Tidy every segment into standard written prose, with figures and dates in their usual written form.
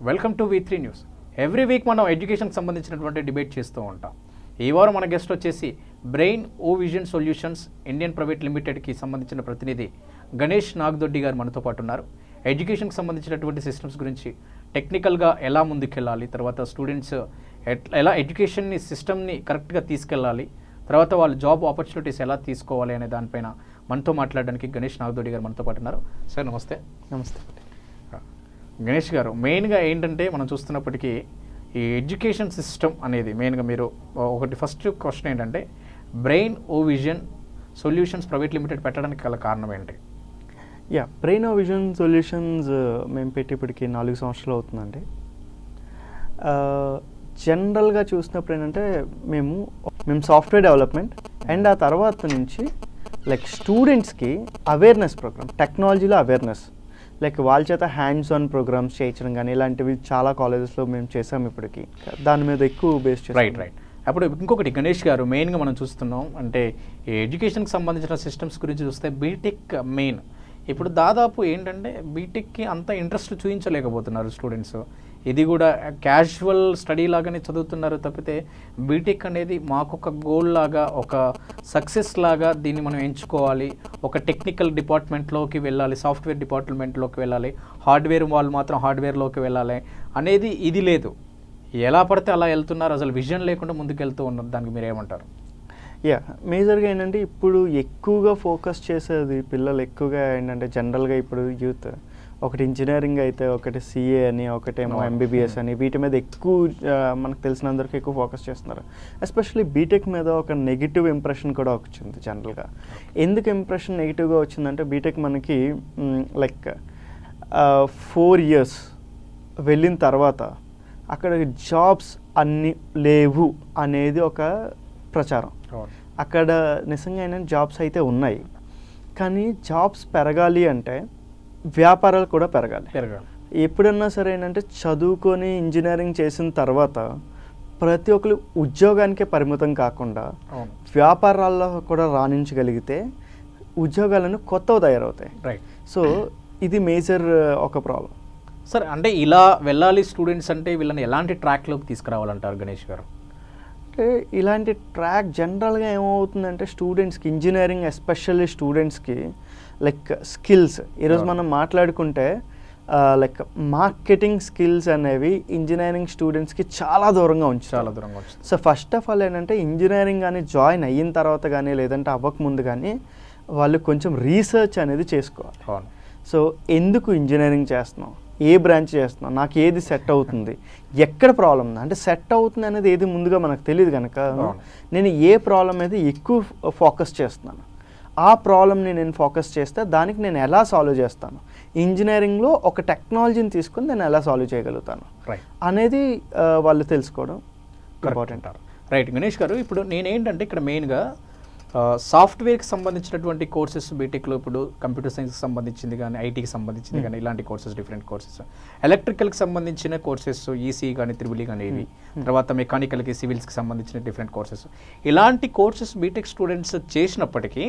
Welcome to V3 news. Every week మనం ఎడ్యుకేషన్కి సంబంధించినటువంటి డిబేట్ చేస్తూ ఉంటాం. ఈ వారం మన గెస్ట్ వచ్చేసి బ్రెయిన్ ఓ విజన్ సొల్యూషన్స్ ఇండియన్ ప్రైవేట్ లిమిటెడ్కి సంబంధించిన ప్రతినిధి గణేష్ నాగదొడ్డి గారు మనతో పాటు ఉన్నారు. ఎడ్యుకేషన్కి సంబంధించినటువంటి సిస్టమ్స్ గురించి టెక్నికల్గా ఎలా ముందుకెళ్ళాలి, తర్వాత స్టూడెంట్స్ ఎలా ఎడ్యుకేషన్ని సిస్టమ్ని కరెక్ట్గా తీసుకెళ్ళాలి, తర్వాత వాళ్ళు జాబ్ ఆపర్చునిటీస్ ఎలా తీసుకోవాలి అనే దానిపైన మనతో మాట్లాడడానికి గణేష్ నాగదొడ్డి గారు మనతో పాటు ఉన్నారు. సార్ నమస్తే. నమస్తే గణేష్ గారు, మెయిన్గా ఏంటంటే మనం చూస్తున్నప్పటికీ ఈ ఎడ్యుకేషన్ సిస్టమ్ అనేది మెయిన్గా మీరు ఒకటి ఫస్ట్ క్వశ్చన్ ఏంటంటే బ్రెయిన్ ఓ విజన్ సొల్యూషన్స్ ప్రైవేట్ లిమిటెడ్ పెట్టడానికి గల కారణం ఏంటి? బ్రెయిన్ ఓ విజన్ సొల్యూషన్స్ మేము పెట్టి ఇప్పటికి 4 సంవత్సరాలు అవుతుందండి. జనరల్గా చూసినప్పుడు ఏంటంటే మేము సాఫ్ట్వేర్ డెవలప్మెంట్ అండ్ ఆ తర్వాత నుంచి స్టూడెంట్స్కి అవేర్నెస్ ప్రోగ్రామ్, టెక్నాలజీలో అవేర్నెస్ వాళ్ళ చేత హ్యాండ్స్ ఆన్ ప్రోగ్రామ్స్ చేయించడం కానీ ఇలాంటివి చాలా కాలేజెస్లో మేము చేసాం. ఇప్పటికి దాని మీద ఎక్కువ బేస్ చేస్తాం. రైట్. అప్పుడు ఇంకొకటి గణేష్ గారు, మెయిన్గా మనం చూస్తున్నాం అంటే ఈ ఎడ్యుకేషన్కి సంబంధించిన సిస్టమ్స్ గురించి చూస్తే బీటెక్ మెయిన్ ఇప్పుడు దాదాపు ఏంటంటే బీటెక్కి అంత ఇంట్రెస్ట్ చూపించలేకపోతున్నారు స్టూడెంట్స్. ఇది కూడా క్యాజువల్ స్టడీ లాగానే చదువుతున్నారు తప్పితే బీటెక్ అనేది మాకొక గోల్ లాగా, ఒక సక్సెస్ లాగా దీన్ని మనం ఎంచుకోవాలి, ఒక టెక్నికల్ డిపార్ట్మెంట్లోకి వెళ్ళాలి, సాఫ్ట్వేర్ డిపార్ట్మెంట్లోకి వెళ్ళాలి, హార్డ్వేర్ వాళ్ళు మాత్రం హార్డ్వేర్లోకి వెళ్ళాలి అనేది ఇది లేదు. ఎలా పడితే అలా వెళ్తున్నారు, అసలు విజన్ లేకుండా ముందుకు వెళ్తూ ఉన్నారు. దానికి మీరు ఏమంటారు? మేజర్గా ఏంటంటే ఇప్పుడు ఎక్కువగా ఫోకస్ చేసేది పిల్లలు ఎక్కువగా ఏంటంటే జనరల్గా ఇప్పుడు యూత్ ఒకటి ఇంజనీరింగ్ అయితే, ఒకటి CA అని, ఒకటేమో MBBS అని, వీటి మీద ఎక్కువ మనకు తెలిసినందరికీ ఎక్కువ ఫోకస్ చేస్తున్నారు. ఎస్పెషల్లీ బీటెక్ మీద ఒక నెగిటివ్ ఇంప్రెషన్ కూడా వచ్చింది జనరల్గా. ఎందుకు ఇంప్రెషన్ నెగిటివ్గా వచ్చిందంటే బీటెక్ మనకి 4 years వెళ్ళిన తర్వాత అక్కడ జాబ్స్ అన్నీ లేవు అనేది ఒక ప్రచారం. అక్కడ నిజంగా ఏంటంటే జాబ్స్ అయితే ఉన్నాయి, కానీ జాబ్స్ పెరగాలి అంటే వ్యాపారాలు కూడా పెరగాలి. ఎప్పుడన్నా సరే ఏంటంటే చదువుకొని ఇంజనీరింగ్ చేసిన తర్వాత ప్రతి ఒక్కరు ఉద్యోగానికే పరిమితం కాకుండా వ్యాపారాల్లో కూడా రాణించగలిగితే ఉద్యోగాలను కొత్తవి తయారవుతాయి. సో ఇది మేజర్ ఒక ప్రాబ్లం. సార్, అంటే ఇలా వెళ్ళాలి స్టూడెంట్స్ అంటే వీళ్ళని ఎలాంటి ట్రాక్లోకి తీసుకురావాలంటారు గణేష్ గారు? ఇలాంటి ట్రాక్ జనరల్గా ఏమవుతుందంటే స్టూడెంట్స్కి, ఇంజనీరింగ్ ఎస్పెషల్లీ స్టూడెంట్స్కి స్కిల్స్ ఈరోజు మనం మాట్లాడుకుంటే మార్కెటింగ్ స్కిల్స్ అనేవి ఇంజనీరింగ్ స్టూడెంట్స్కి చాలా దూరంగా ఉంచుతారు. సో ఫస్ట్ ఆఫ్ ఆల్ ఏంటంటే ఇంజనీరింగ్ కానీ జాయిన్ అయిన తర్వాత కానీ లేదంటే అవ్వకముందు కానీ వాళ్ళు కొంచెం రీసెర్చ్ అనేది చేసుకోవాలి. సో ఎందుకు ఇంజనీరింగ్ చేస్తున్నాం, ఏ బ్రాంచ్ చేస్తున్నాం, నాకు ఏది సెట్ అవుతుంది, ఎక్కడ ప్రాబ్లం ఉంది, అంటే సెట్ అవుతుంది అనేది ఏది ముందుగా మనకు తెలియదు కనుక నేను ఏ ప్రాబ్లం మీద ఎక్కువ ఫోకస్ చేస్తున్నాను, ఆ ప్రాబ్లమ్ని నేను ఫోకస్ చేస్తే దానికి నేను ఎలా సాల్వ్ చేస్తాను, ఇంజనీరింగ్లో ఒక టెక్నాలజీని తీసుకొని నేను ఎలా సాల్వ్ చేయగలుగుతాను అనేది వాళ్ళు తెలుసుకోవడం ఇంపార్టెంట్. రైట్ గణేష్ గారు, ఇప్పుడు నేనేంటంటే ఇక్కడ మెయిన్గా సాఫ్ట్వేర్కి సంబంధించినటువంటి కోర్సెస్ బీటెక్లో ఇప్పుడు కంప్యూటర్ సైన్స్కి సంబంధించింది కానీ, ఐటీకి సంబంధించింది కానీ ఇలాంటి కోర్సెస్, డిఫరెంట్ కోర్సెస్, ఎలక్ట్రికల్కి సంబంధించిన కోర్సెస్ ఈసీ కానీ, త్రిబుల్ కానీ ఇవి, తర్వాత మెకానికల్కి, సివిల్స్కి సంబంధించిన డిఫరెంట్ కోర్సెస్, ఇలాంటి కోర్సెస్ బీటెక్ స్టూడెంట్స్ చేసినప్పటికీ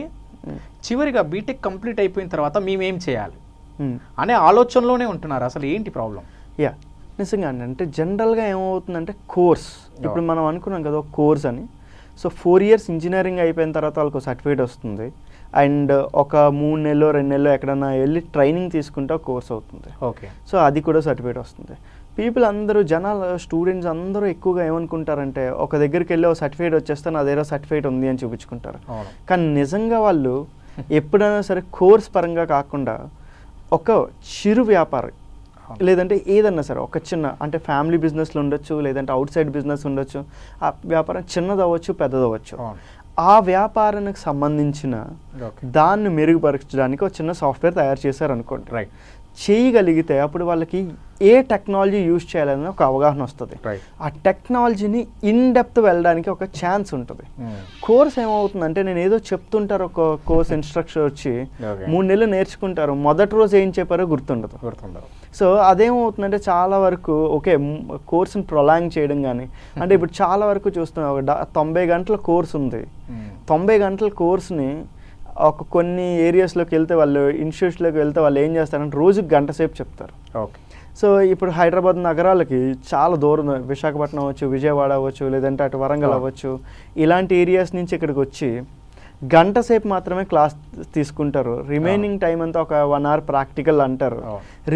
చివరిగా బీటెక్ కంప్లీట్ అయిపోయిన తర్వాత మేమేం చేయాలి అనే ఆలోచనలోనే ఉంటున్నారు. అసలు ఏంటి ప్రాబ్లం? నిజంగా అంటే జనరల్గా ఏమవుతుందంటే కోర్స్, ఇప్పుడు మనం అనుకున్నాం కదా కోర్స్ అని. సో 4 years ఇంజనీరింగ్ అయిపోయిన తర్వాత వాళ్ళకు సర్టిఫికేట్ వస్తుంది అండ్ ఒక 3 నెలలో 2 నెలలో ఎక్కడన్నా వెళ్ళి ట్రైనింగ్ తీసుకుంటే కోర్స్ అవుతుంది. సో అది కూడా సర్టిఫికేట్ వస్తుంది. పీపుల్ అందరూ, స్టూడెంట్స్ అందరూ ఎక్కువగా ఏమనుకుంటారంటే ఒక దగ్గరికి వెళ్ళి ఒక సర్టిఫికేట్ వచ్చేస్తే నా దగ్గర సర్టిఫికేట్ ఉంది అని చూపించుకుంటారు. కానీ నిజంగా వాళ్ళు ఎప్పుడైనా సరే కోర్స్ పరంగా కాకుండా ఒక చిరు వ్యాపారం లేదంటే ఏదన్నా సరే ఒక చిన్న అంటే ఫ్యామిలీ బిజినెస్లో ఉండొచ్చు, లేదంటే అవుట్ సైడ్ బిజినెస్ ఉండొచ్చు, ఆ వ్యాపారం చిన్నదవ్వచ్చు పెద్దదవ్వచ్చు, ఆ వ్యాపారానికి సంబంధించిన దాన్ని మెరుగుపరచడానికి ఒక చిన్న సాఫ్ట్వేర్ తయారు చేశారనుకోండి, చేయగలిగితే అప్పుడు వాళ్ళకి ఏ టెక్నాలజీ యూజ్ చేయాలనే ఒక అవగాహన వస్తుంది. ఆ టెక్నాలజీని ఇన్ డెప్త్ వెళ్ళడానికి ఒక ఛాన్స్ ఉంటుంది. కోర్స్ ఏమవుతుందంటే నేను ఏదో చెప్తుంటారు, ఒక కోర్స్ ఇన్స్ట్రక్టర్ వచ్చి 3 నెలలు నేర్చుకుంటారు, మొదటి రోజు ఏం చెప్పారో గుర్తుండదు. సో అదేమవుతుందంటే చాలా వరకు కోర్సుని ప్రొలాంగ్ చేయడం కానీ, అంటే ఇప్పుడు చాలా వరకు చూస్తున్నాం 90 గంటల కోర్స్ ఉంది, 90 గంటల కోర్స్ని ఒక కొన్ని ఏరియాస్లోకి వెళ్తే వాళ్ళు ఇన్స్టిట్యూట్స్లోకి వెళ్తే వాళ్ళు ఏం చేస్తారంటే రోజుకి గంట సేపు చెప్తారు. సో ఇప్పుడు హైదరాబాద్ నగరాలకి చాలా దూరం, విశాఖపట్నం అవ్వచ్చు, విజయవాడ అవ్వచ్చు, లేదంటే అటు వరంగల్ అవ్వచ్చు, ఇలాంటి ఏరియాస్ నుంచి ఇక్కడికి వచ్చి గంట సేపు మాత్రమే క్లాస్ తీసుకుంటారు. రిమైనింగ్ టైం అంతా ఒక 1 hour ప్రాక్టికల్ అంటారు.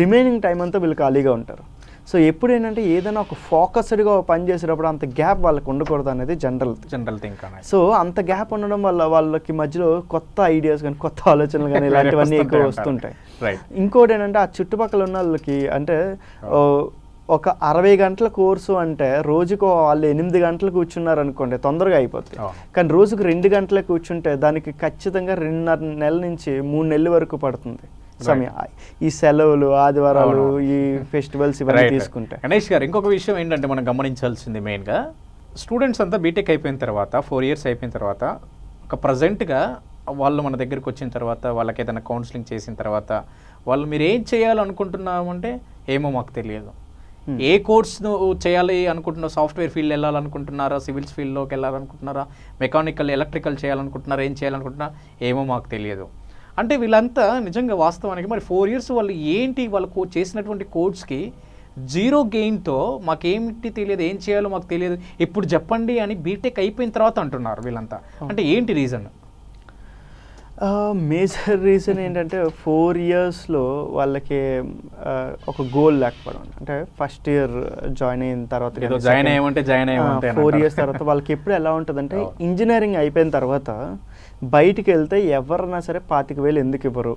రిమైనింగ్ టైం అంతా వీళ్ళు ఖాళీగా ఉంటారు. సో ఎప్పుడు ఏంటంటే ఏదైనా ఒక ఫోకస్డ్గా పని చేసేటప్పుడు అంత గ్యాప్ వాళ్ళకి ఉండకూడదు అనేది జనరల్ థింక్. సో అంత గ్యాప్ ఉండడం వల్ల వాళ్ళకి మధ్యలో కొత్త ఐడియాస్ కానీ కొత్త ఆలోచనలు కానీ ఇలాంటివన్నీ ఎక్కువ వస్తుంటాయి. ఇంకోటి ఏంటంటే ఆ చుట్టుపక్కల ఉన్న వాళ్ళకి అంటే ఒక 60 గంటల కోర్సు అంటే రోజుకు వాళ్ళు 8 గంటలు కూర్చున్నారు అనుకోండి, తొందరగా అయిపోతుంది. కానీ రోజుకు 2 గంటలు కూర్చుంటే దానికి ఖచ్చితంగా 2.5 నెలల నుంచి 3 నెలల వరకు పడుతుంది సమయం. ఈ సెలవులు, ఆదివారాలు, ఈ ఫెస్టివల్స్ ఇవన్నీ తీసుకుంటే. గణేష్ గారు, ఇంకొక విషయం ఏంటంటే మనం గమనించాల్సింది మెయిన్గా, స్టూడెంట్స్ అంతా బీటెక్ అయిపోయిన తర్వాత 4 years అయిపోయిన తర్వాత ఒక ప్రజెంట్గా వాళ్ళు మన దగ్గరికి వచ్చిన తర్వాత వాళ్ళకి ఏదైనా కౌన్సిలింగ్ చేసిన తర్వాత వాళ్ళు మీరు ఏం చేయాలనుకుంటున్నామంటే ఏమో మాకు తెలియదు. ఏ కోర్స్ చేయాలి అనుకుంటున్నారా? Software field వెళ్ళాలనుకుంటున్నారా? సివిల్స్ ఫీల్డ్లోకి వెళ్ళాలనుకుంటున్నారా? మెకానికల్, ఎలక్ట్రికల్ చేయాలనుకుంటున్నారా? ఏం చేయాలనుకుంటున్నారా? ఏమో మాకు తెలియదు అంటే వీళ్ళంతా నిజంగా వాస్తవానికి మరి 4 years వాళ్ళు ఏంటి, వాళ్ళు చేసినటువంటి కోర్స్కి 0 గెయిన్తో మాకేమిటి తెలియదు, ఏం చేయాలో మాకు తెలియదు, ఇప్పుడు చెప్పండి అని బీటెక్ అయిపోయిన తర్వాత అంటున్నారు వీళ్ళంతా. అంటే ఏంటి రీజన్? మేజర్ రీజన్ ఏంటంటే 4 yearsలో వాళ్ళకి ఒక గోల్ లేకపోవడం. అంటే ఫస్ట్ ఇయర్ జాయిన్ అయిన తర్వాత 4 years తర్వాత వాళ్ళకి ఎప్పుడు ఎలా ఉంటుందంటే, ఇంజనీరింగ్ అయిపోయిన తర్వాత బయటికి వెళ్తే ఎవరైనా సరే 25,000 ఎందుకు ఇవ్వరు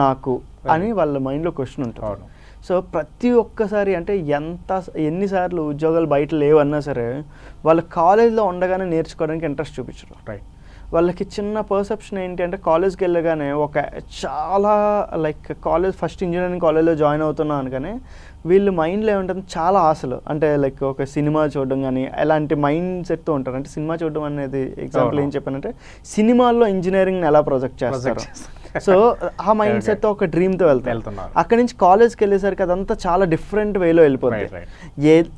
నాకు అని వాళ్ళ మైండ్లో క్వశ్చన్ ఉంటుంది. సో ప్రతి ఒక్కసారి అంటే ఎన్నిసార్లు ఉద్యోగాలు బయట లేవన్నా సరే వాళ్ళు కాలేజ్లో ఉండగానే నేర్చుకోవడానికి ఇంట్రెస్ట్ చూపించరు. వాళ్ళకి చిన్న పర్సెప్షన్ ఏంటి అంటే, కాలేజ్కి వెళ్ళగానే ఒక చాలా కాలేజ్ ఫస్ట్ ఇంజనీరింగ్ కాలేజ్లో జాయిన్ అవుతున్నాం అనగానే వీళ్ళు మైండ్లో ఏముంటుంది, చాలా ఆశలు. అంటే ఒక సినిమా చూడడం కానీ ఎలాంటి మైండ్ సెట్తో ఉంటారు. అంటే సినిమా చూడడం అనేది ఎగ్జాంపుల్ ఏం చెప్పానంటే, సినిమాల్లో ఇంజనీరింగ్ని ఎలా ప్రొజెక్ట్ చేస్తారు. సో ఆ మైండ్ సెట్తో ఒక డ్రీమ్తో వెళ్తున్నారు. అక్కడి నుంచి కాలేజ్కి వెళ్ళేసరికి అదంతా చాలా డిఫరెంట్ వేలో వెళ్ళిపోతుంది.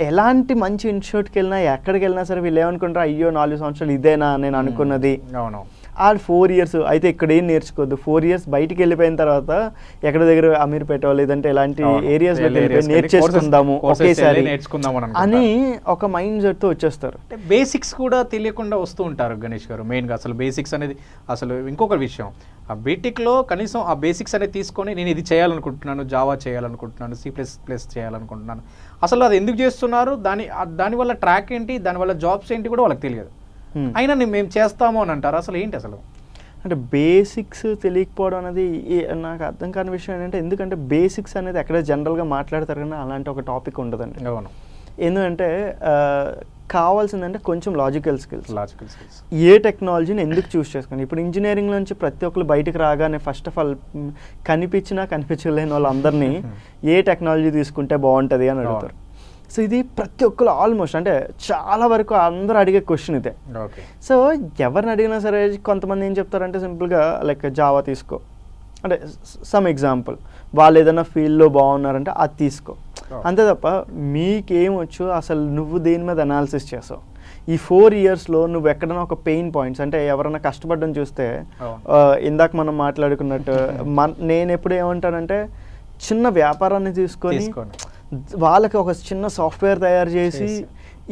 ఎలాంటి మంచి ఇన్స్టిట్యూట్కి వెళ్ళినా, ఎక్కడికి వెళ్ళినా సరే వీళ్ళు ఏమనుకుంటారు, అయ్యో 4 సంవత్సరాలు ఇదేనా నేను అనుకున్నది. ఆ 4 years అయితే ఇక్కడ ఏం నేర్చుకోవద్దు. 4 years బయటికి వెళ్ళిపోయిన తర్వాత ఎక్కడ దగ్గర అమీర్పేట లేదంటే ఇలాంటి ఏరియాస్లో నేర్చేసుకుందాము ఒకేసారి అని ఒక మైండ్ సెట్తో వచ్చేస్తారు. బేసిక్స్ కూడా తెలియకుండా వస్తూ ఉంటారు గణేష్ గారు. మెయిన్గా అసలు బేసిక్స్ అనేది అసలు ఇంకొక విషయం, ఆ బీటెక్లో కనీసం ఆ బేసిక్స్ అనేది తీసుకొని నేను ఇది చేయాలనుకుంటున్నాను, జావా చేయాలనుకుంటున్నాను, C++ చేయాలనుకుంటున్నాను, అసలు అది ఎందుకు చేస్తున్నారు, దానివల్ల ట్రాక్ ఏంటి, దానివల్ల జాబ్స్ ఏంటి కూడా వాళ్ళకి తెలియదు. అయినా మేము చేస్తాము అని అంటారు. అసలు ఏంటి అసలు అంటే బేసిక్స్ తెలియకపోవడం అనేది నాకు అర్థం కాని విషయం ఏంటంటే, ఎందుకంటే బేసిక్స్ అనేది ఎక్కడ జనరల్గా మాట్లాడతారు కానీ అలాంటి ఒక టాపిక్ ఉండదండి. అవును. ఎందుకంటే కావాల్సిందంటే కొంచెం లాజికల్ స్కిల్స్. ఏ టెక్నాలజీని ఎందుకు చూస్ చేసుకోండి. ఇప్పుడు ఇంజనీరింగ్ నుంచి ప్రతి ఒక్కరు బయటకు రాగానే ఫస్ట్ ఆఫ్ ఆల్ కనిపించలేని వాళ్ళందరినీ ఏ టెక్నాలజీ తీసుకుంటే బాగుంటుంది అని అడుగుతారు. సో ఇది ప్రతి ఒక్కరు ఆల్మోస్ట్ అంటే చాలా వరకు అందరూ అడిగే క్వశ్చన్ ఇదే. సో ఎవరిని అడిగినా సరే కొంతమంది ఏం చెప్తారంటే సింపుల్గా జావా తీసుకో అంటే సమ్ ఎగ్జాంపుల్, వాళ్ళు ఏదైనా ఫీల్డ్లో బాగున్నారంటే అది తీసుకో, అంతే తప్ప మీకేమొచ్చు అసలు నువ్వు దేని మీద అనాలిసిస్ చేసావు. ఈ 4 yearsలో నువ్వు ఎక్కడైనా ఒక పెయిన్ పాయింట్స్ అంటే ఎవరైనా కష్టపడడం చూస్తే ఇందాక మనం మాట్లాడుకున్నట్టు నేను ఎప్పుడు ఏమంటానంటే, చిన్న వ్యాపారాన్ని తీసుకొని వాళ్ళకి ఒక చిన్న సాఫ్ట్వేర్ తయారు చేసి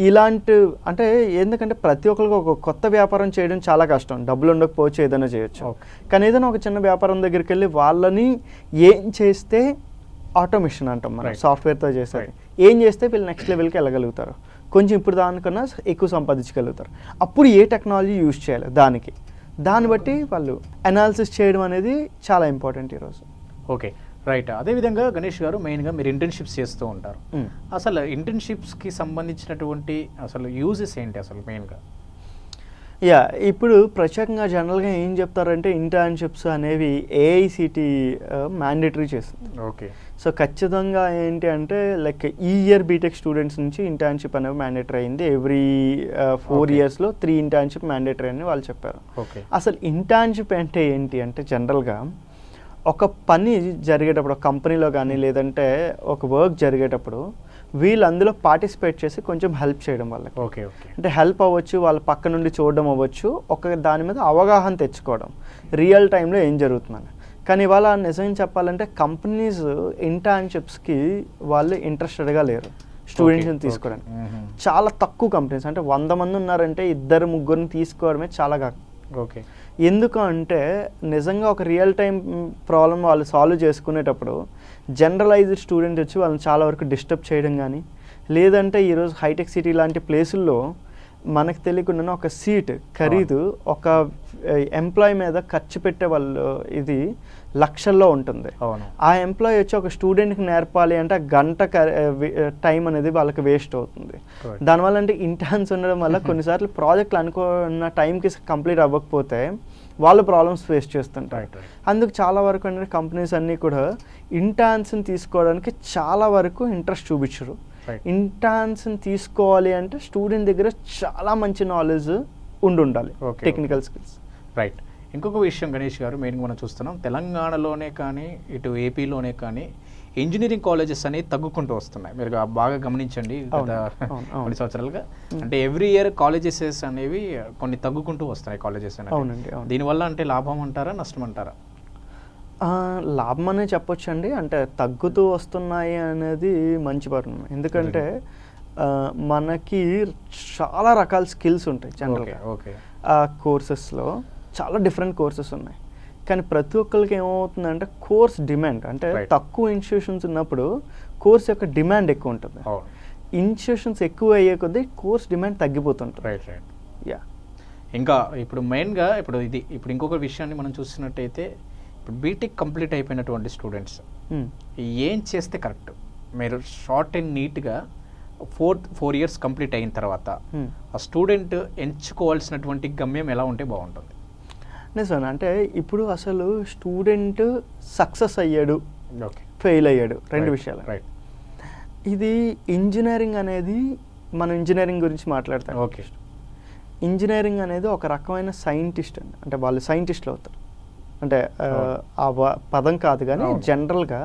ఇలాంటి అంటే ఎందుకంటే ప్రతి ఒక్కరికి ఒక కొత్త వ్యాపారం చేయడం చాలా కష్టం. డబ్బులు ఉండకపోవచ్చు, ఏదైనా చేయొచ్చు. కానీ ఏదైనా ఒక చిన్న వ్యాపారం దగ్గరికి వెళ్ళి వాళ్ళని ఏం చేస్తే ఆటోమేషన్ అంటాం మనం, సాఫ్ట్వేర్తో చేసేది ఏం చేస్తే వీళ్ళు నెక్స్ట్ లెవెల్కి వెళ్ళగలుగుతారు, కొంచెం ఇప్పుడు దానికన్నా ఎక్కువ సంపాదించగలుగుతారు. అప్పుడు ఏ టెక్నాలజీ యూజ్ చేయాలి దాన్ని బట్టి వాళ్ళు అనాలిసిస్ చేయడం అనేది చాలా ఇంపార్టెంట్ ఈరోజు. Okay, right. అదేవిధంగా గణేష్ గారు, మెయిన్గా మీరు ఇంటర్న్షిప్స్ చేస్తూ ఉంటారు. అసలు ఇంటర్న్షిప్స్కి సంబంధించినటువంటి అసలు యూజెస్ ఏంటి అసలు మెయిన్గా? ఇప్పుడు ప్రత్యేకంగా జనరల్గా ఏం చెప్తారంటే, ఇంటర్న్షిప్స్ అనేవి ఏఐసిటి మ్యాండేటరీ చేస్తుంది. ఓకే. సో ఖచ్చితంగా ఏంటి అంటే ఈ ఇయర్ బీటెక్ స్టూడెంట్స్ నుంచి ఇంటర్న్షిప్ అనేవి మ్యాండేటరీ అయింది. ఎవ్రీ 4 yearsలో 3 ఇంటర్న్షిప్ మ్యాండేటరీ అని వాళ్ళు చెప్పారు. అసలు ఇంటర్న్షిప్ అంటే ఏంటి అంటే, జనరల్గా ఒక పని జరిగేటప్పుడు ఒక కంపెనీలో కానీ లేదంటే ఒక వర్క్ జరిగేటప్పుడు వీళ్ళు అందులో పార్టిసిపేట్ చేసి కొంచెం హెల్ప్ చేయడం వాళ్ళకి. అంటే హెల్ప్ అవ్వచ్చు, వాళ్ళ పక్క నుండి చూడడం అవ్వచ్చు, ఒక దాని మీద అవగాహన తెచ్చుకోవడం, రియల్ టైంలో ఏం జరుగుతుందని. కానీ ఇవాళ నిజం చెప్పాలంటే కంపెనీస్ ఇంటర్న్షిప్స్కి వాళ్ళు ఇంట్రెస్టెడ్గా లేరు స్టూడెంట్స్ని తీసుకోవడానికి. చాలా తక్కువ కంపెనీస్, అంటే 100 మంది ఉన్నారంటే 2-3 తీసుకోవడమే చాలా ఓకే. ఎందుకు అంటే నిజంగా ఒక రియల్ టైం ప్రాబ్లం వాళ్ళు సాల్వ్ చేసుకునేటప్పుడు జనరలైజ్డ్ స్టూడెంట్ వచ్చి వాళ్ళని చాలా వరకు డిస్టర్బ్ చేయడం కానీ, లేదంటే ఈరోజు హైటెక్ సిటీ లాంటి ప్లేసుల్లో మనకు తెలియకుండా ఒక సీట్ ఖరీదు ఒక ఎంప్లాయ్ మీద ఖర్చు పెట్టే వాళ్ళు ఇది లక్షల్లో ఉంటుంది. ఆ ఎంప్లాయ్ వచ్చి ఒక స్టూడెంట్కి నేర్పాలి అంటే గంట టైం అనేది వాళ్ళకి వేస్ట్ అవుతుంది. దానివల్ల అంటే ఇంటర్న్స్ ఉండడం వల్ల కొన్నిసార్లు ప్రాజెక్టులు అనుకున్న టైంకి కంప్లీట్ అవ్వకపోతే వాళ్ళు ప్రాబ్లమ్స్ ఫేస్ చేస్తుంటారు. అందుకు చాలా వరకు అంటే కంపెనీస్ అన్నీ కూడా ఇంటర్న్స్ని తీసుకోవడానికి చాలా వరకు ఇంట్రెస్ట్ చూపించరు. ఇంటర్న్స్ని తీసుకోవాలి అంటే స్టూడెంట్ దగ్గర చాలా మంచి నాలెడ్జ్ ఉండాలి, టెక్నికల్ స్కిల్స్. రైట్. ఇంకొక విషయం గణేష్ గారు, మెయిన్గా మనం చూస్తున్నాం తెలంగాణలోనే కానీ ఇటు ఏపీలోనే కానీ ఇంజనీరింగ్ కాలేజెస్ అనేవి తగ్గుకుంటూ వస్తున్నాయి. మీరు బాగా గమనించండి గత కొన్ని సంవత్సరాలుగా. అంటే ఎవ్రీ ఇయర్ కాలేజెస్ అనేవి కొన్ని తగ్గుకుంటూ వస్తున్నాయి కాలేజెస్ అనేవి. దీనివల్ల అంటే లాభం అంటారా నష్టం అంటారా? లాభం అనే చెప్పొచ్చు అండి. అంటే తగ్గుతూ వస్తున్నాయి అనేది మంచి పరిణామం. ఎందుకంటే మనకి చాలా రకాల స్కిల్స్ ఉంటాయి జనరల్గా. కోర్సెస్లో చాలా డిఫరెంట్ కోర్సెస్ ఉన్నాయి. కానీ ప్రతి ఒక్కరికి ఏమవుతుందంటే కోర్స్ డిమాండ్, అంటే తక్కువ ఇన్స్టిట్యూషన్స్ ఉన్నప్పుడు కోర్స్ యొక్క డిమాండ్ ఎక్కువ ఉంటుంది. ఇన్స్టిట్యూషన్స్ ఎక్కువ అయ్యే కొద్దీ కోర్స్ డిమాండ్ తగ్గిపోతుంటుంది. యా. ఇంకా ఇప్పుడు మెయిన్గా ఇప్పుడు ఇంకొక విషయాన్ని మనం చూసినట్టయితే ఇప్పుడు బీటెక్ కంప్లీట్ అయిపోయినటువంటి స్టూడెంట్స్ ఏం చేస్తే కరెక్ట్? మీరు షార్ట్ అండ్ నీట్గా 4 years కంప్లీట్ అయిన తర్వాత ఆ స్టూడెంట్ ఎంచుకోవాల్సినటువంటి గమ్యం ఎలా ఉంటే బాగుంటుంది? నిజం. అంటే ఇప్పుడు అసలు స్టూడెంట్ సక్సెస్ అయ్యాడు, ఫెయిల్ అయ్యాడు, 2 విషయాలు. ఇది ఇంజనీరింగ్ అనేది, మనం ఇంజనీరింగ్ గురించి మాట్లాడతాం. ఓకే. ఇంజనీరింగ్ అనేది ఒక రకమైన సైంటిస్ట్ అండి. అంటే వాళ్ళు సైంటిస్టులు అవుతారు. అంటే ఆ పదం కాదు కానీ జనరల్గా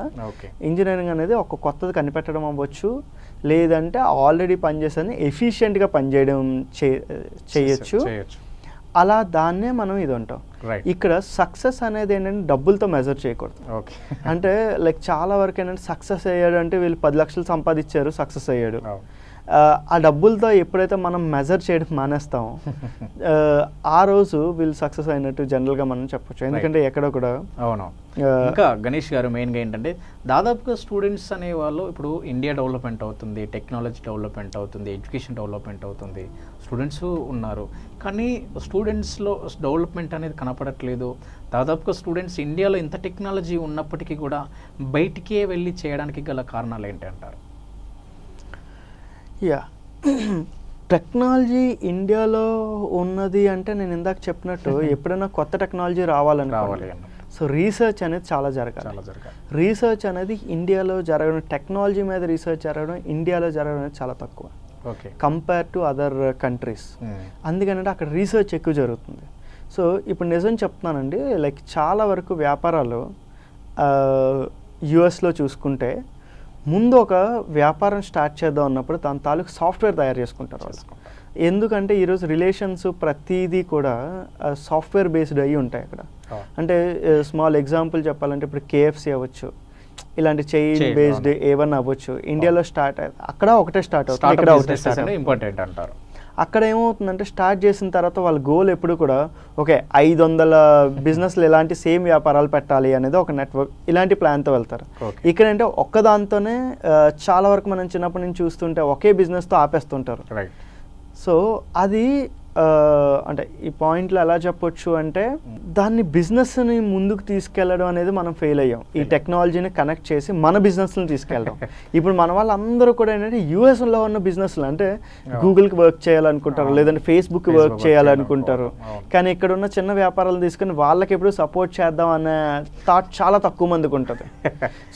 ఇంజనీరింగ్ అనేది ఒక కొత్తది కనిపెట్టడం అవ్వచ్చు, లేదంటే ఆల్రెడీ పనిచేసేది ఎఫిషియెంట్గా పనిచేయడం చేయొచ్చు. అలా దాన్నే మనం ఇది అంటాం. ఇక్కడ సక్సెస్ అనేది ఏంటంటే డబ్బులతో మెజర్ చేయకూడదు. అంటే లైక్ చాలా వరకు ఏంటంటే సక్సెస్ అయ్యాడు అంటే వీళ్ళు 10 లక్షలు సంపాదించారు, సక్సెస్ అయ్యాడు. ఆ డబ్బులతో ఎప్పుడైతే మనం మెజర్ చేయడం మానేస్తామో ఆ రోజు వీళ్ళు సక్సెస్ అయినట్టు జనరల్గా మనం చెప్పొచ్చు. ఎందుకంటే ఎక్కడో కూడా. అవును. ఇంకా గణేష్ గారు మెయిన్గా ఏంటంటే దాదాపుగా స్టూడెంట్స్ అనేవాళ్ళు ఇప్పుడు ఇండియా డెవలప్మెంట్ అవుతుంది, టెక్నాలజీ డెవలప్మెంట్ అవుతుంది, ఎడ్యుకేషన్ డెవలప్మెంట్ అవుతుంది, స్టూడెంట్స్ ఉన్నారు. కానీ స్టూడెంట్స్లో డెవలప్మెంట్ అనేది కనపడట్లేదు. దాదాపుగా స్టూడెంట్స్ ఇండియాలో ఇంత టెక్నాలజీ ఉన్నప్పటికీ కూడా బయటికే వెళ్ళి చేయడానికి గల కారణాలు ఏంటి అంటారు? యా, టెక్నాలజీ ఇండియాలో ఉన్నది అంటే నేను ఇందాక చెప్పినట్టు ఎప్పుడైనా కొత్త టెక్నాలజీ రావాలి. సో రీసెర్చ్ అనేది చాలా జరగాలి. రీసెర్చ్ అనేది ఇండియాలో జరగడం, టెక్నాలజీ మీద రీసెర్చ్ జరగడం ఇండియాలో జరగడం అనేది చాలా తక్కువ కంపేర్ టు అదర్ కంట్రీస్. అందుకనంటే అక్కడ రీసెర్చ్ ఎక్కువ జరుగుతుంది. సో ఇప్పుడు నిజం చెప్తున్నానండి, లైక్ చాలా వరకు వ్యాపారాలు యుఎస్లో చూసుకుంటే ముందు ఒక వ్యాపారం స్టార్ట్ చేద్దాం అన్నప్పుడు దాని తాలూకు సాఫ్ట్వేర్ తయారు చేసుకుంటారు వాళ్ళు. ఎందుకంటే ఈరోజు రిలేషన్స్ ప్రతిదీ కూడా సాఫ్ట్వేర్ బేస్డ్ అయ్యి ఉంటాయి అక్కడ. అంటే స్మాల్ ఎగ్జాంపుల్ చెప్పాలంటే ఇప్పుడు KFC అవ్వచ్చు, ఇలాంటి చైన్ బేస్డ్ ఏవన్నా అవ్వచ్చు. ఇండియాలో స్టార్ట్ అక్కడ ఒకటే స్టార్ట్ అవుతుంది, ఇక్కడ ఒకటే స్టార్ట్ ఇంపార్టెంట్ అంటారు. అక్కడ ఏమవుతుందంటే స్టార్ట్ చేసిన తర్వాత వాళ్ళ గోల్ ఎప్పుడు కూడా ఓకే 500 బిజినెస్లు ఎలాంటి సేమ్ వ్యాపారాలు పెట్టాలి అనేది ఒక నెట్వర్క్, ఇలాంటి ప్లాన్తో వెళ్తారు. ఇక్కడంటే ఒక్కదాంతోనే చాలా వరకు మనం చిన్నప్పటి నుంచి చూస్తుంటే ఒకే బిజినెస్తో ఆపేస్తుంటారు. సో అది అంటే ఈ పాయింట్లో ఎలా చెప్పొచ్చు అంటే దాన్ని బిజినెస్ని ముందుకు తీసుకెళ్ళడం అనేది మనం ఫెయిల్ అయ్యాం. ఈ టెక్నాలజీని కనెక్ట్ చేసి మన బిజినెస్ని తీసుకెళ్ళడం. ఇప్పుడు మన వాళ్ళందరూ కూడా ఏంటంటే యూఎస్లో ఉన్న బిజినెస్లు అంటే గూగుల్కి వర్క్ చేయాలనుకుంటారు, లేదంటే ఫేస్బుక్ వర్క్ చేయాలనుకుంటారు. కానీ ఇక్కడ ఉన్న చిన్న వ్యాపారాలు తీసుకుని వాళ్ళకి ఎప్పుడు సపోర్ట్ చేద్దాం అనే థాట్ చాలా తక్కువ మందికి ఉంటుంది.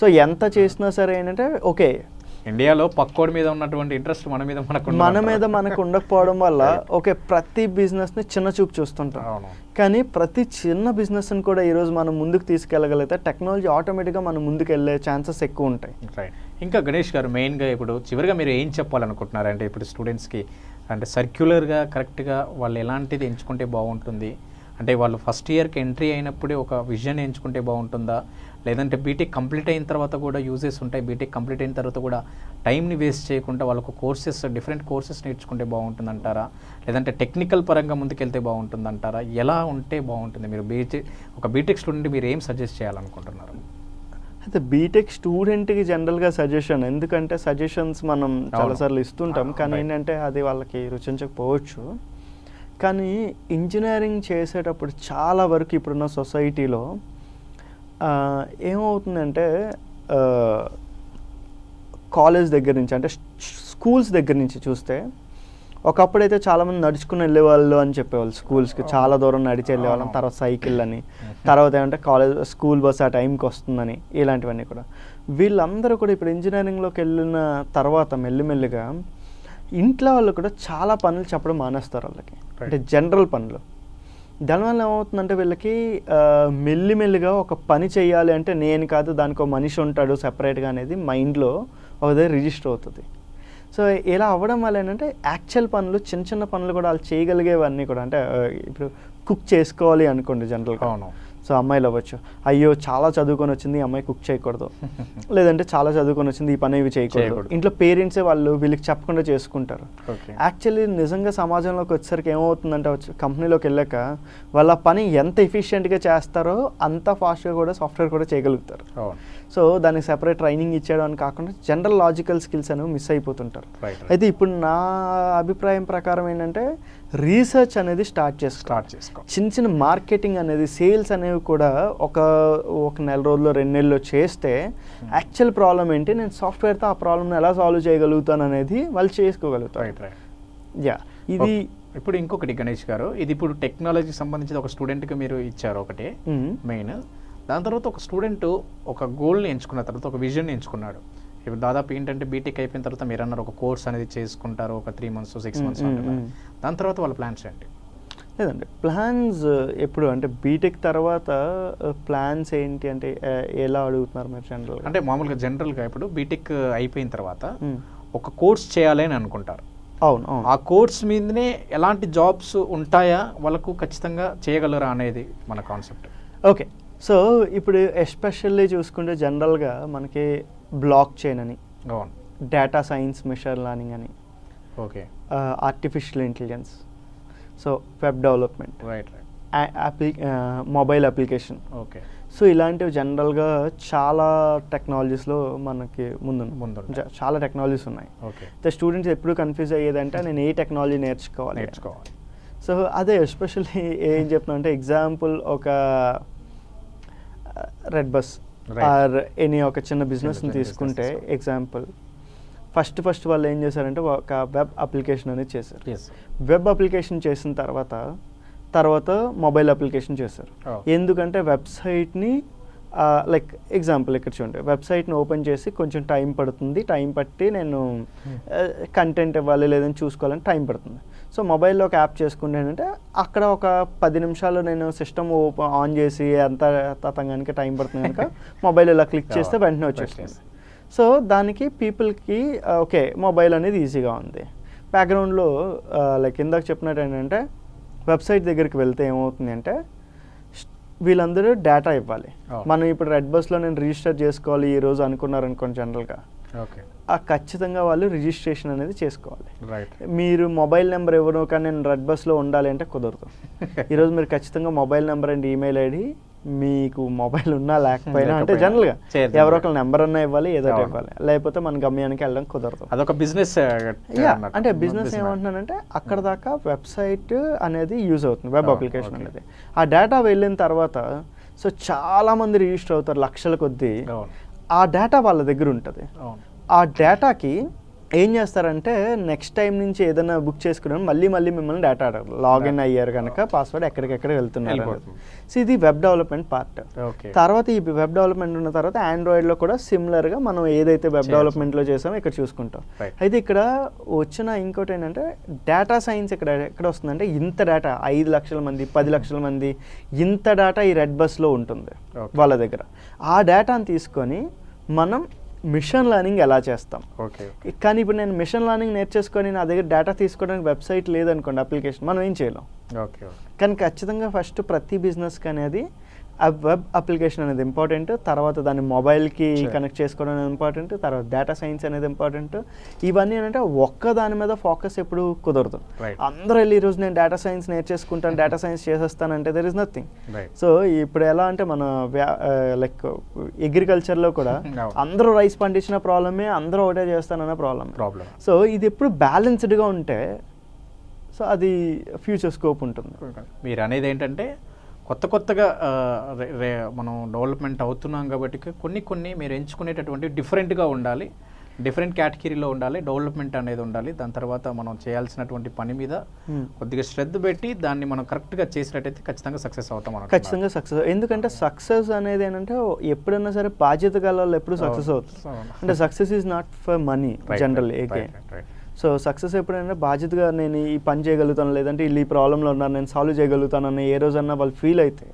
సో ఎంత చేసినా సరే ఏంటంటే ఓకే ఇండియాలో పక్కోడి మీద ఉన్నటువంటి ఇంట్రెస్ట్ మన మీద మనకు ఉండకపోవడం వల్ల ఓకే ప్రతి బిజినెస్ని చిన్న చూపు చూస్తుంటాం. కానీ ప్రతి చిన్న బిజినెస్ని కూడా ఈరోజు మనం ముందుకు తీసుకెళ్ళగలిగితే టెక్నాలజీ ఆటోమేటిక్గా మనం ముందుకు వెళ్ళే ఛాన్సెస్ ఎక్కువ ఉంటాయి. ఇంకా గణేష్ గారు మెయిన్గా ఇప్పుడు చివరిగా మీరు ఏం చెప్పాలనుకుంటున్నారంటే ఇప్పుడు స్టూడెంట్స్కి అంటే సర్క్యులర్గా కరెక్ట్గా వాళ్ళు ఎలాంటిది ఎంచుకుంటే బాగుంటుంది, అంటే వాళ్ళు ఫస్ట్ ఇయర్కి ఎంట్రీ అయినప్పుడే ఒక విజన్ ఎంచుకుంటే బాగుంటుందా, లేదంటే బీటెక్ కంప్లీట్ అయిన తర్వాత కూడా యూజెస్ ఉంటాయి, బీటెక్ కంప్లీట్ అయిన తర్వాత కూడా టైంని వేస్ట్ చేయకుండా వాళ్ళకు కోర్సెస్ డిఫరెంట్ కోర్సెస్ నేర్చుకుంటే బాగుంటుందంటారా, లేదంటే టెక్నికల్ పరంగా ముందుకెళ్తే బాగుంటుందంటారా, ఎలా ఉంటే బాగుంటుంది? మీరు ఒక బీటెక్ స్టూడెంట్ మీరు ఏం సజెస్ట్ చేయాలనుకుంటున్నారు? అయితే బీటెక్ స్టూడెంట్కి జనరల్గా సజెషన్, ఎందుకంటే సజెషన్స్ మనం చాలాసార్లు ఇస్తుంటాం, కానీ ఏంటంటే అది వాళ్ళకి రుచించకపోవచ్చు. కానీ ఇంజనీరింగ్ చేసేటప్పుడు చాలా వరకు ఇప్పుడున్న సొసైటీలో ఏమవుతుందంటే కాలేజ్ దగ్గర నుంచి అంటే స్కూల్స్ దగ్గర నుంచి చూస్తే ఒకప్పుడైతే చాలామంది నడుచుకుని వెళ్ళేవాళ్ళు అని చెప్పేవాళ్ళు, స్కూల్స్కి చాలా దూరం నడిచి వెళ్ళేవాళ్ళం, తర్వాత సైకిల్ అని, తర్వాత ఏమంటే స్కూల్ బస్ ఆ టైంకి వస్తుందని, ఇలాంటివన్నీ కూడా. వీళ్ళందరూ కూడా ఇప్పుడు ఇంజనీరింగ్లోకి వెళ్ళిన తర్వాత మెల్లిమెల్లిగా ఇంట్లో వాళ్ళు కూడా చాలా పనులు చెప్పడం మానేస్తారు వాళ్ళకి, అంటే జనరల్ పనులు. దానివల్ల ఏమవుతుందంటే వీళ్ళకి మెల్లిమెల్లిగా ఒక పని చేయాలి అంటే నేను కాదు దానికి ఒక మనిషి ఉంటాడు సెపరేట్గా అనేది మైండ్లో ఒక దగ్గర రిజిస్టర్ అవుతుంది. సో ఇలా అవ్వడం వల్ల ఏంటంటే యాక్చువల్ పనులు, చిన్న చిన్న పనులు కూడా వాళ్ళు చేయగలిగేవన్నీ కూడా, అంటే ఇప్పుడు కుక్ చేసుకోవాలి అనుకోండి జనరల్గా, సో అమ్మాయిలు అవ్వచ్చు, అయ్యో చాలా చదువుకొని వచ్చింది ఈ అమ్మాయి కుక్ చేయకూడదు, లేదంటే చాలా చదువుకొని వచ్చింది ఈ పని ఇవి చేయకూడదు, ఇంట్లో పేరెంట్సే వాళ్ళు వీళ్ళకి చెప్పకుండా చేసుకుంటారు. యాక్చువల్లీ నిజంగా సమాజంలోకి వచ్చేసరికి ఏమవుతుందంటే కంపెనీలోకి వెళ్ళాక వాళ్ళ పని ఎంత ఎఫిషియెంట్గా చేస్తారో అంత ఫాస్ట్గా కూడా సాఫ్ట్వేర్ కూడా చేయగలుగుతారు. సో దానికి సెపరేట్ ట్రైనింగ్ ఇచ్చేయడం అని కాకుండా జనరల్ లాజికల్ స్కిల్స్ అనేవి మిస్ అయిపోతుంటారు. అయితే ఇప్పుడు నా అభిప్రాయం ప్రకారం ఏంటంటే రీసెర్చ్ అనేది స్టార్ట్ చేసుకో, చిన్న చిన్న మార్కెటింగ్ అనేది, సేల్స్ అనేవి కూడా ఒక నెల రోజుల్లో 2 నెలల్లో చేస్తే యాక్చువల్ ప్రాబ్లం ఏంటి, నేను సాఫ్ట్వేర్తో ఆ ప్రాబ్లమ్ని ఎలా సాల్వ్ చేయగలుగుతాను అనేది వాళ్ళు చేసుకోగలుగుతారు. యా, ఇది ఇప్పుడు ఇంకొకటి గణేష్ గారు, ఇది ఇప్పుడు టెక్నాలజీకి సంబంధించి ఒక స్టూడెంట్కి మీరు ఇచ్చారు ఒకటే మెయిన్. దాని తర్వాత ఒక స్టూడెంట్ ఒక గోల్ని ఎంచుకున్న తర్వాత ఒక విజన్ ఎంచుకున్నాడు. ఇప్పుడు దాదాపు ఏంటంటే బీటెక్ అయిపోయిన తర్వాత మీరు అన్నారు ఒక కోర్స్ అనేది చేసుకుంటారు, ఒక 3 months 6 months అంటున్నారు. దాని తర్వాత వాళ్ళ ప్లాన్స్ ఏంటి? లేదండి, ప్లాన్స్ ఎప్పుడు అంటే బీటెక్ తర్వాత ప్లాన్స్ ఏంటి అంటే ఎలా అడుగుతున్నారు మీరు జనరల్? అంటే మామూలుగా జనరల్గా ఇప్పుడు బీటెక్ అయిపోయిన తర్వాత ఒక కోర్స్ చేయాలి అని అనుకుంటారు. అవును, ఆ కోర్స్ మీదనే ఎలాంటి జాబ్స్ ఉంటాయా, వాళ్ళకు ఖచ్చితంగా చేయగలరా అనేది మన కాన్సెప్ట్. ఓకే, సో ఇప్పుడు ఎస్పెషల్లీ చూసుకుంటే జనరల్గా మనకి బ్లాక్ చైన్ అని, డేటా సైన్స్, మెషిన్ లెర్నింగ్ అని, okay, artificial intelligence, so web development, mobile application, okay, so ఇలాంటివి జనరల్గా చాలా టెక్నాలజీస్లో మనకి ముందు చాలా టెక్నాలజీస్ ఉన్నాయి. ఓకే, స్టూడెంట్స్ ఎప్పుడు కన్ఫ్యూజ్ అయ్యేదంటే నేను ఏ టెక్నాలజీ నేర్చుకోవాలి. సో అదే ఎస్పెషల్లీ ఏం చెప్తున్నా అంటే ఎగ్జాంపుల్ ఒక రెడ్ బస్ ఆర్ ఎనీ ఒక చిన్న బిజినెస్ని తీసుకుంటే ఎగ్జాంపుల్, ఫస్ట్ వాళ్ళు ఏం చేశారంటే ఒక వెబ్ అప్లికేషన్ అనేది చేశారు. వెబ్ అప్లికేషన్ చేసిన తర్వాత మొబైల్ అప్లికేషన్ చేశారు. ఎందుకంటే వెబ్సైట్ని లైక్ ఎగ్జాంపుల్ ఇక్కడ చూడండి, వెబ్సైట్ని ఓపెన్ చేసి కొంచెం టైం పడుతుంది, టైం పట్టి నేను కంటెంట్ ఇవ్వాలి లేదని చూసుకోవాలని టైం పడుతుంది. సో మొబైల్లో ఒక యాప్ చేసుకుంటే ఏంటంటే అక్కడ ఒక 10 నిమిషాలు నేను సిస్టమ్ ఆన్ చేసి అంత తతంగానికి టైం పడుతుంది కనుక మొబైల్ ఇలా క్లిక్ చేస్తే వెంటనే వచ్చేస్తుంది. సో దానికి పీపుల్కి ఓకే మొబైల్ అనేది ఈజీగా ఉంది. బ్యాక్గ్రౌండ్లో లైక్ ఇందాక చెప్పినట్టు ఏంటంటే వెబ్సైట్ దగ్గరికి వెళ్తే ఏమవుతుంది అంటే వీళ్ళందరూ డేటా ఇవ్వాలి. మనం ఇప్పుడు రెడ్ బస్లో నేను రిజిస్టర్ చేసుకోవాలి ఈరోజు అనుకున్నారనుకోండి జనరల్గా, ఖచ్చితంగా వాళ్ళు రిజిస్ట్రేషన్ అనేది చేసుకోవాలి. మీరు మొబైల్ నెంబర్ ఎవరు కానీ నేను రెడ్ బస్లో ఉండాలి అంటే కుదరదు. ఈరోజు మీరు ఖచ్చితంగా mobile number and email ID, మీకు మొబైల్ ఉన్నా లేకపోయినా అంటే జనరల్గా ఎవరో ఒకళ్ళ నెంబర్ అన్నా ఇవ్వాలి, ఏదో ఇవ్వాలి, లేకపోతే మన గమ్యానికి వెళ్ళడం కుదరదు. అదొక బిజినెస్. అంటే బిజినెస్ ఏమంటున్నానంటే అక్కడ దాకా వెబ్సైట్ అనేది యూజ్ అవుతుంది, వెబ్ అప్లికేషన్ అనేది. ఆ డేటా వెళ్ళిన తర్వాత సో చాలా మంది రిజిస్టర్ అవుతారు లక్షల కొద్దీ. ఆ డేటా వాళ్ళ దగ్గర ఉంటుంది. ఆ డేటాకి ఏం చేస్తారంటే నెక్స్ట్ టైం నుంచి ఏదైనా బుక్ చేసుకున్నాం మళ్ళీ మిమ్మల్ని డేటా అడగరు, లాగిన్ అయ్యారు కనుక పాస్వర్డ్ ఎక్కడికెక్కడ వెళ్తున్నారు. సో ఇది వెబ్ డెవలప్మెంట్ పార్ట్. తర్వాత ఈ వెబ్ డెవలప్మెంట్ ఉన్న తర్వాత ఆండ్రాయిడ్లో కూడా సిమిలర్గా మనం ఏదైతే వెబ్ డెవలప్మెంట్లో చేసామో ఇక్కడ చూసుకుంటాం. అయితే ఇక్కడ వచ్చిన ఇంకోటి ఏంటంటే డేటా సైన్స్ ఎక్కడ వస్తుందంటే ఇంత డేటా 5 లక్షల మంది 10 లక్షల మంది ఇంత డేటా ఈ రెడ్ బస్లో ఉంటుంది వాళ్ళ దగ్గర. ఆ డేటాను తీసుకొని మనం మిషన్ లెర్నింగ్ ఎలా చేస్తాం. ఓకే. కానీ ఇప్పుడు నేను మిషన్ లెర్నింగ్ నేర్చేసుకొని నా దగ్గర డేటా తీసుకోవడానికి వెబ్సైట్ లేదనుకోండి, అప్లికేషన్, మనం ఏం చేయలేం. ఓకే. కానీ ఖచ్చితంగా ఫస్ట్ ప్రతి బిజినెస్కి అనేది ఆ వెబ్ అప్లికేషన్ అనేది ఇంపార్టెంట్, తర్వాత దాన్ని మొబైల్కి కనెక్ట్ చేసుకోవడం అనేది ఇంపార్టెంట్, తర్వాత డేటా సైన్స్ అనేది ఇంపార్టెంట్. ఇవన్నీ ఏంటంటే ఒక్క దాని మీద ఫోకస్ ఎప్పుడు కుదరదు. అందరూ వెళ్ళి ఈరోజు నేను డేటా సైన్స్ నేర్చేసుకుంటాను, డేటా సైన్స్ చేసేస్తానంటే దెర్ ఇస్ నథింగ్. సో ఇప్పుడు ఎలా అంటే మన లైక్ అగ్రికల్చర్లో కూడా అందరూ రైస్ పండించిన ప్రాబ్లమే, అందరూ ఒకటే చేస్తానన్న ప్రాబ్లం. సో ఇది ఎప్పుడు బ్యాలెన్స్డ్గా ఉంటే సో అది ఫ్యూచర్ స్కోప్ ఉంటుంది. మీరు అనేది ఏంటంటే కొత్తగా మనం డెవలప్మెంట్ అవుతున్నాం కాబట్టి కొన్ని మీరు ఎంచుకునేటటువంటి డిఫరెంట్గా ఉండాలి, డిఫరెంట్ కేటగిరీలో ఉండాలి, డెవలప్మెంట్ అనేది ఉండాలి. దాని తర్వాత మనం చేయాల్సినటువంటి పని మీద కొద్దిగా శ్రద్ధ పెట్టి దాన్ని మనం కరెక్ట్గా చేసినట్టయితే ఖచ్చితంగా సక్సెస్ అవుతాం. ఖచ్చితంగా సక్సెస్. ఎందుకంటే సక్సెస్ అనేది ఏంటంటే ఎప్పుడైనా సరే బాధ్యత గల వాళ్ళు ఎప్పుడు సక్సెస్ అవుతుంది. అంటే success is not for money generally. So success ఎప్పుడైనా బాధ్యతగా నేను ఈ పని చేయగలుగుతాను, లేదంటే ఈ ప్రాబ్లంలో ఉన్నాను నేను సాల్వ్ చేయగలుగుతానని ఏ రోజన్నా వాళ్ళు ఫీల్ అయితే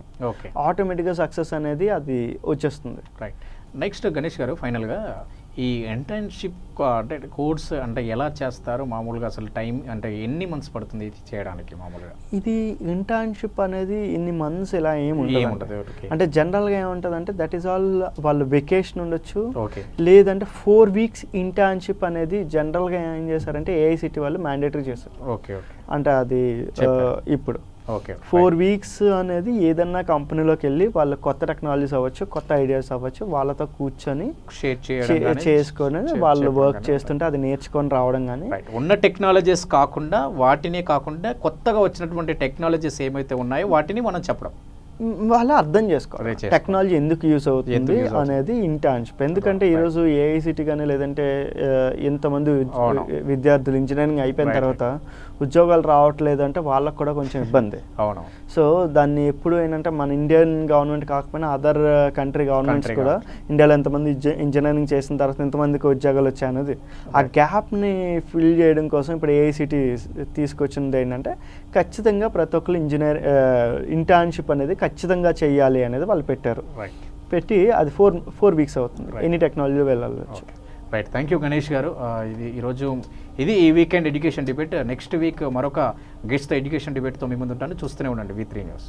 ఆటోమేటిక్గా సక్సెస్ అనేది అది వచ్చేస్తుంది. రైట్. నెక్స్ట్ గణేష్ గారు, ఫైనల్గా ఈ ఇంటర్న్షిప్ అంటే కోర్స్ అంటే ఎలా చేస్తారు మామూలుగా, అసలు టైం అంటే ఎన్ని మంత్స్ పడుతుంది ఇది చేయడానికి మామూలుగా? ఇది ఇంటర్న్షిప్ అనేది ఇన్ని మంత్స్ ఇలా ఏముంటుంది. అంటే జనరల్గా ఏముంటుంది అంటే దట్ ఈస్ ఆల్ వాళ్ళు వెకేషన్ ఉండొచ్చు, లేదంటే 4 weeks ఇంటర్న్షిప్ అనేది జనరల్గా ఏం చేశారంటే ఏఐసిటి వాళ్ళు మ్యాండేటరీ చేశారు. అంటే అది ఇప్పుడు 4 weeks అనేది ఏదన్నా కంపెనీలోకి వెళ్ళి వాళ్ళ కొత్త టెక్నాలజీస్ అవ్వచ్చు, కొత్త ఐడియాస్ అవ్వచ్చు, వాళ్ళతో కూర్చొని చేసుకొని వాళ్ళు వర్క్ చేస్తుంటే అది నేర్చుకొని రావడం. కానీ ఉన్న టెక్నాలజీస్ కాకుండా వాటినే కాకుండా కొత్తగా వచ్చినటువంటి టెక్నాలజీస్ ఏమైతే ఉన్నాయో వాటిని మనం చెప్పడం, వాళ్ళు అర్థం చేసుకోవాలి టెక్నాలజీ ఎందుకు యూస్ అవుతుంది అనేది ఇంటర్న్షిప్. ఎందుకంటే ఈరోజు ఏఐసిటీ కానీ లేదంటే ఎంతమంది విద్యార్థులు ఇంజనీరింగ్ అయిపోయిన తర్వాత ఉద్యోగాలు రావట్లేదు అంటే వాళ్ళకు కూడా కొంచెం ఇబ్బంది. సో దాన్ని ఎప్పుడు ఏంటంటే మన ఇండియన్ గవర్నమెంట్ కాకపోయినా అదర్ కంట్రీ గవర్నమెంట్స్ కూడా ఇండియాలో ఎంతమంది ఇంజనీరింగ్ చేసిన తర్వాత ఎంతమందికి ఉద్యోగాలు వచ్చాయనేది ఆ గ్యాప్ని ఫిల్ చేయడం కోసం ఇప్పుడు ఏఐసిటీ తీసుకొచ్చింది ఏంటంటే ఖచ్చితంగా ప్రతి ఒక్కరు ఇంటర్న్షిప్ అనేది ఖచ్చితంగా చేయాలి అనేది వాళ్ళు పెట్టారు. పెట్టి అది 4 weeks అవుతుంది, ఎనీ టెక్నాలజీ వెళ్ళవచ్చు. రైట్. థ్యాంక్ యూ గణేష్ గారు. ఈరోజు ఇది ఈ weekend education debate. Next week మరొక గెస్ట్తో ఎడ్యుకేషన్ డిబేట్తో మీ ముందు ఉంటాను. చూస్తూనే ఉండండి V3 News.